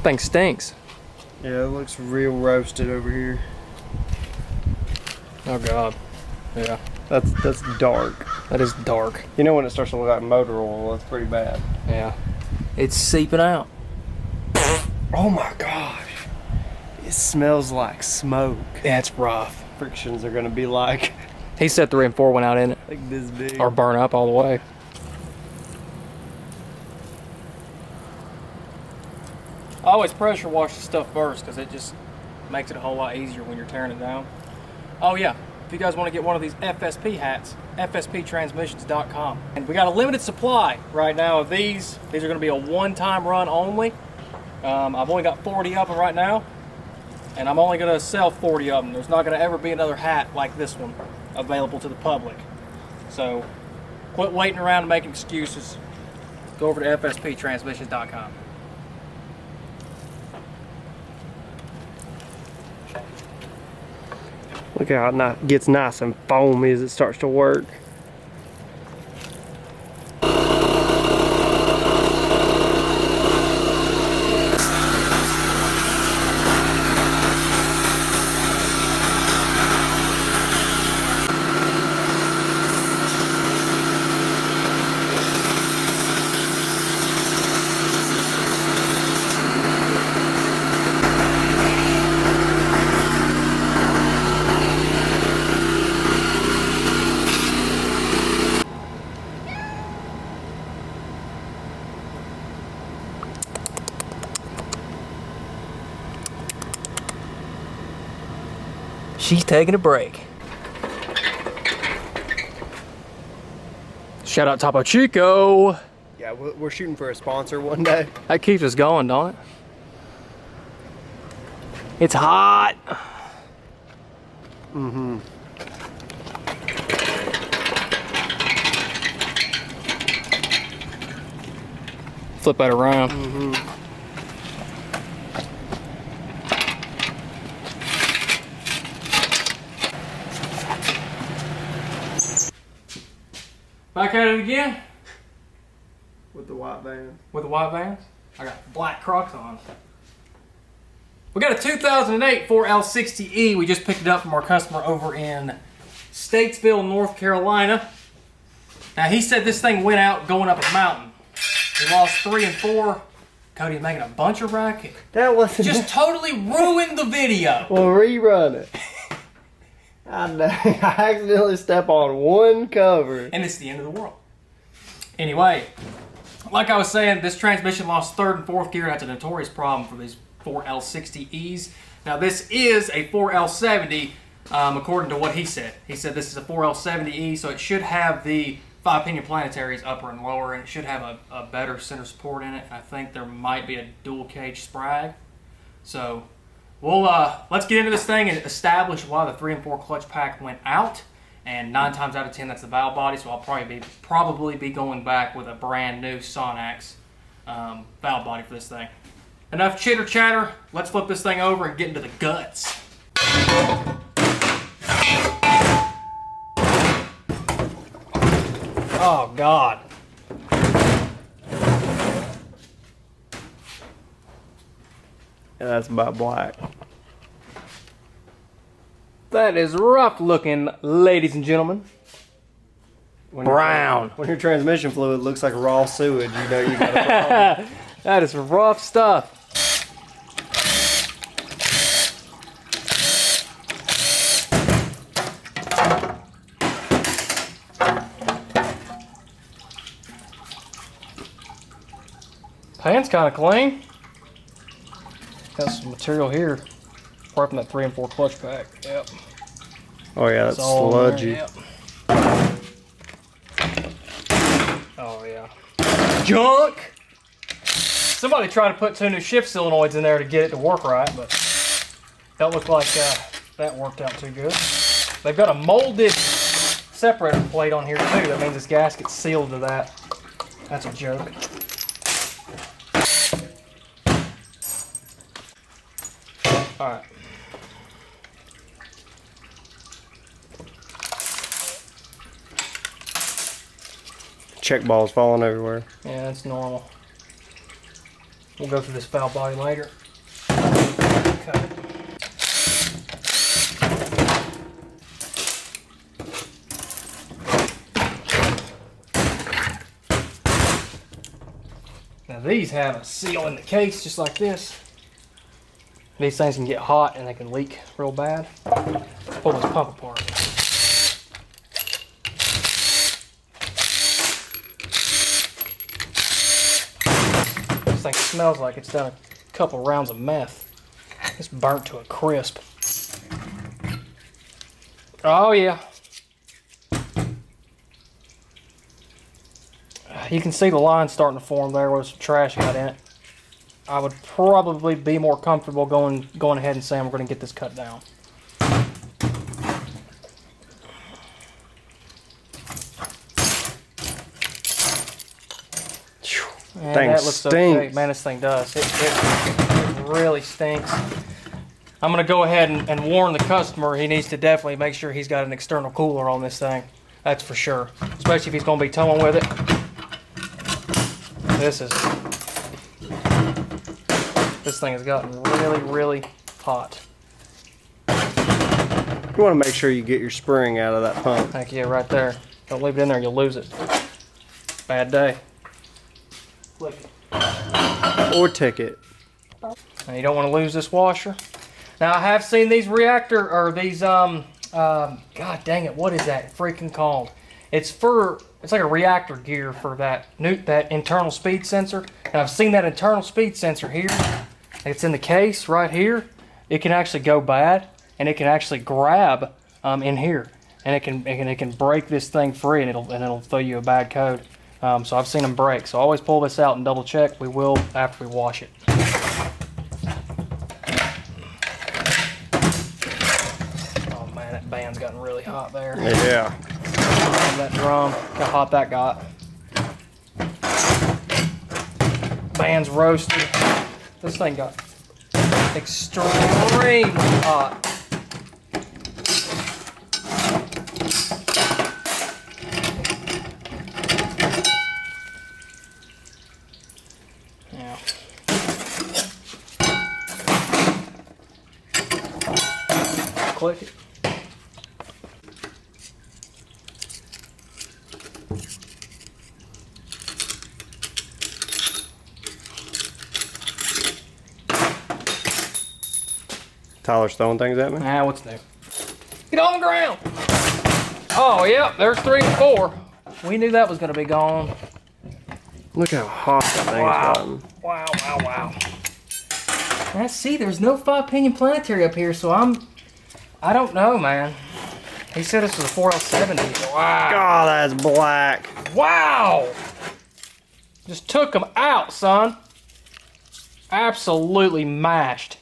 Thing stinks. Yeah, it looks real roasted over here. Oh God. Yeah. That's dark. That is dark. You know when it starts to look like motor oil, that's pretty bad. Yeah. It's seeping out. Oh my gosh. It smells like smoke. Yeah, it's rough. Frictions are gonna be like He said 3 and 4 went out in it. like this big. Or burn up all the way. I always pressure wash the stuff first because it just makes it a whole lot easier when you're tearing it down. Oh yeah, if you guys want to get one of these FSP hats, fsptransmissions.com. And we got a limited supply right now of these. These are going to be a one-time run only. I've only got 40 of them right now, and I'm only going to sell 40 of them. There's not going to ever be another hat like this one available to the public. So quit waiting around and making excuses. Go over to fsptransmissions.com. Look how it gets nice and foamy as it starts to work. She's taking a break. Shout out Topo Chico. Yeah, we're shooting for a sponsor one day. That keeps us going, don't it? It's hot. Mm-hmm. Flip that around. Mm-hmm. Back at it again. With the white van. With the white vans. I got black Crocs on. We got a 2008 Ford L60E. We just picked it up from our customer over in Statesville, North Carolina. Now he said this thing went out going up a mountain. He lost 3 and 4. Kody's making a bunch of racket. That wasn't Just totally ruined the video. Well, rerun it. I accidentally step on one cover. And it's the end of the world. Anyway, like I was saying, this transmission lost 3rd and 4th gear. That's a notorious problem for these 4L60Es. Now this is a 4L70, according to what he said. He said this is a 4L70E, so it should have the 5-pinion planetaries upper and lower, and it should have a better center support in it. And I think there might be a dual cage sprag. So we'll let's get into this thing and establish why the 3 and 4 clutch pack went out. And 9 times out of 10, that's the valve body. So I'll probably be going back with a brand new Sonax valve body for this thing. Enough chitter chatter. Let's flip this thing over and get into the guts. Oh God. Yeah, that's about black. That is rough looking, ladies and gentlemen. Brown. When your transmission fluid looks like raw sewage, you know you got a problem. That is rough stuff. Pan's kind of clean. Got some material here. Apart from that 3 and 4 clutch pack. Yep. Oh yeah, that's all sludgy. there, yep. Oh yeah. Junk! Somebody tried to put 2 new shift solenoids in there to get it to work right, but don't look like that worked out too good. They've got a molded separator plate on here too. That means this gasket's sealed to that. That's a joke. Alright. Check balls falling everywhere. Yeah, that's normal. We'll go through this valve body later. Okay. Now these have a seal in the case just like this. These things can get hot and they can leak real bad. Pull this pump apart. This thing smells like it's done a couple rounds of meth. It's burnt to a crisp. Oh yeah. You can see the line starting to form there where some trash got in it. I would probably be more comfortable going ahead and saying we're going to get this cut down. Man, Thing that looks stinks. okay. Man, this thing does. It really stinks. I'm going to go ahead and warn the customer he needs to definitely make sure he's got an external cooler on this thing. That's for sure. Especially if he's going to be towing with it. This thing has gotten really, really hot. You want to make sure you get your spring out of that pump. Heck yeah, right there. Don't leave it in there, you'll lose it. Bad day. Flick it. Or ticket. Now you don't want to lose this washer. Now I have seen these reactor, or these, God dang it, what is that freaking called? It's like a reactor gear for that internal speed sensor. And I've seen that internal speed sensor here. It's in the case right here. It can actually go bad, and it can actually grab in here, and it can break this thing free, and it'll throw you a bad code. So I've seen them break. So always pull this out and double check. We will after we wash it. Oh man, that band's gotten really hot there. Yeah. That drum, how hot that got. Band's roasted. This thing got extremely hot. Yeah. Click it. Tyler's throwing things at me. Nah, what's new? Get on the ground! Oh, yeah, there's 3 and 4. We knew that was going to be gone. Look how hot that thing's gotten. Wow, wow, wow. Now, see, there's no 5-pinion planetary up here, so I don't know, man. He said this was a 4L70. Wow. God, that's black. Wow! Just took them out, son. Absolutely mashed.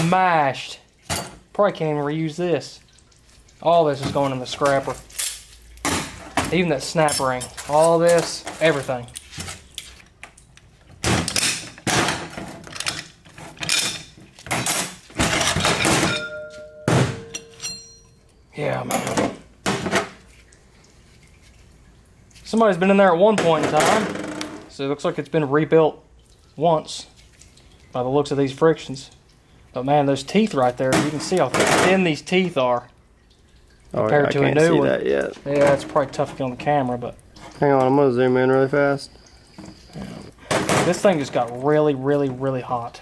Mashed. Probably can't even reuse this. All this is going in the scrapper. Even that snap ring. All this, everything. Yeah, man. Somebody's been in there at one point in time. So it looks like it's been rebuilt once by the looks of these frictions. But man, those teeth right there, you can see how thin these teeth are compared to a new one. I can't see that yet. Yeah, it's probably tough to get on the camera, but... Hang on, I'm going to zoom in really fast. This thing just got really, really, really hot.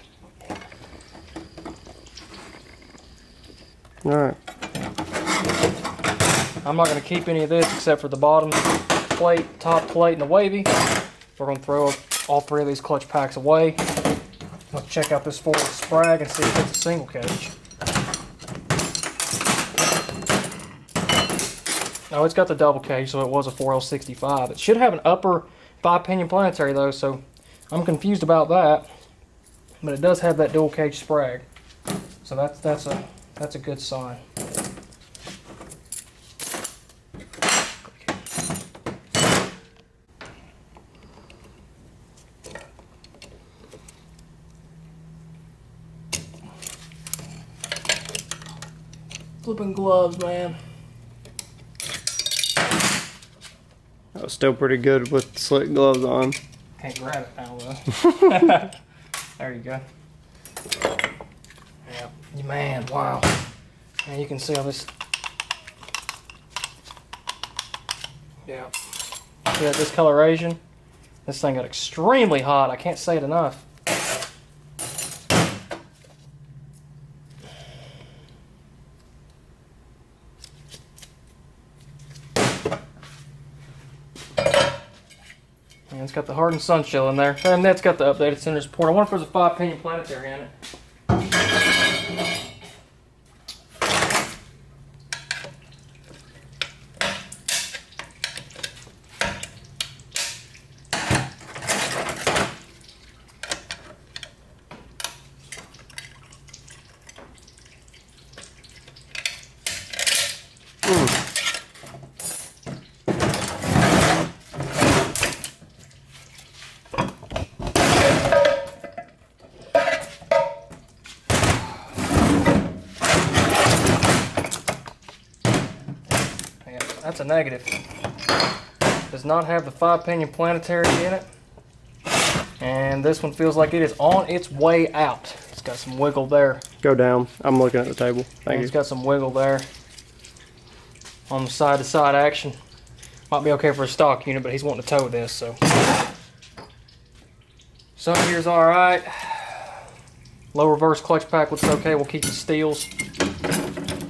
Alright. I'm not going to keep any of this except for the bottom plate, top plate, and the wavy. We're going to throw all 3 of these clutch packs away. Let's check out this forward sprag and see if it's a single cage. No, it's got the double cage, so it was a 4L65. It should have an upper 5-pinion planetary though, so I'm confused about that. But it does have that dual cage sprag, so that's a good sign. Flipping gloves, man. That was still pretty good with slick gloves on. Can't grab it now though. There you go. Yeah, man, wow. And you can see all this. Yeah. See that discoloration? This thing got extremely hot. I can't say it enough. And it's got the hardened sun shell in there. And that's got the updated center support. I wonder if there's a 5-pinion planetary in it. That's a negative. Does not have the 5-pinion planetary in it. And this one feels like it is on its way out. It's got some wiggle there. Go down. I'm looking at the table. Thank you. It's got some wiggle there on the side-to-side action. Might be okay for a stock unit, but he's wanting to tow this, so. Sun gear's all right. Low reverse clutch pack looks okay. We'll keep the steels.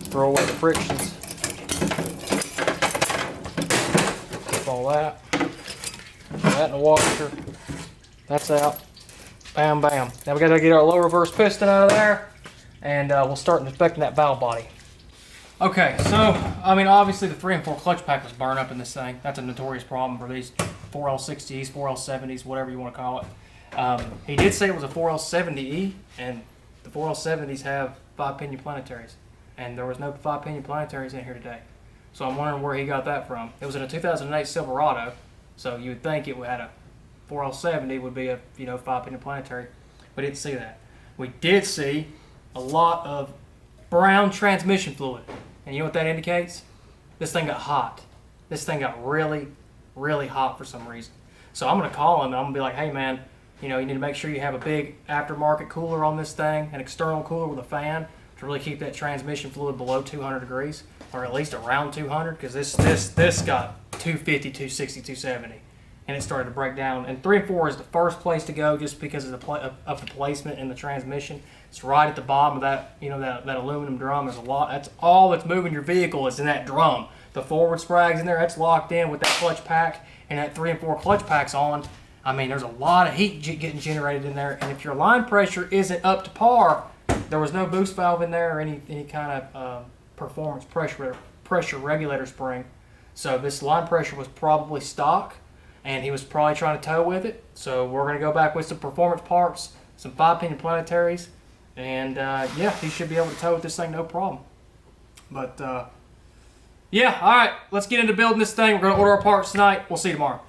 Throw away the frictions. All that. That in the washer. That's out. Bam, bam. Now we got to get our low reverse piston out of there, and we'll start inspecting that valve body. Okay, so I mean, obviously the 3 and 4 clutch pack was burned up in this thing. That's a notorious problem for these 4L60s, 4L70s, whatever you want to call it. He did say it was a 4L70E, and the 4L70s have 5-pinion planetaries, and there was no 5-pinion planetaries in here today. So I'm wondering where he got that from. It was in a 2008 Silverado, so you would think it had a 4L70 would be a 5-pinion planetary. We didn't see that. We did see a lot of brown transmission fluid, and you know what that indicates? This thing got hot. This thing got really, really hot for some reason. So I'm gonna call him and I'm gonna be like, hey man, you need to make sure you have a big aftermarket cooler on this thing, an external cooler with a fan to really keep that transmission fluid below 200 degrees. Or at least around 200, because this got 250, 260, 270, and it started to break down. And 3 and 4 is the first place to go, just because of the placement in the transmission. It's right at the bottom of that that aluminum drum. There's a lot. That's all that's moving your vehicle is in that drum. The forward sprag's in there. That's locked in with that clutch pack, and that 3 and 4 clutch pack's on. I mean, there's a lot of heat getting generated in there, and if your line pressure isn't up to par, there was no boost valve in there or any kind of performance pressure regulator spring. So this line pressure was probably stock, and he was probably trying to tow with it. So we're going to go back with some performance parts, some 5-pinion planetaries, and yeah, he should be able to tow with this thing no problem. But yeah, all right, let's get into building this thing. We're going to order our parts tonight. We'll see you tomorrow.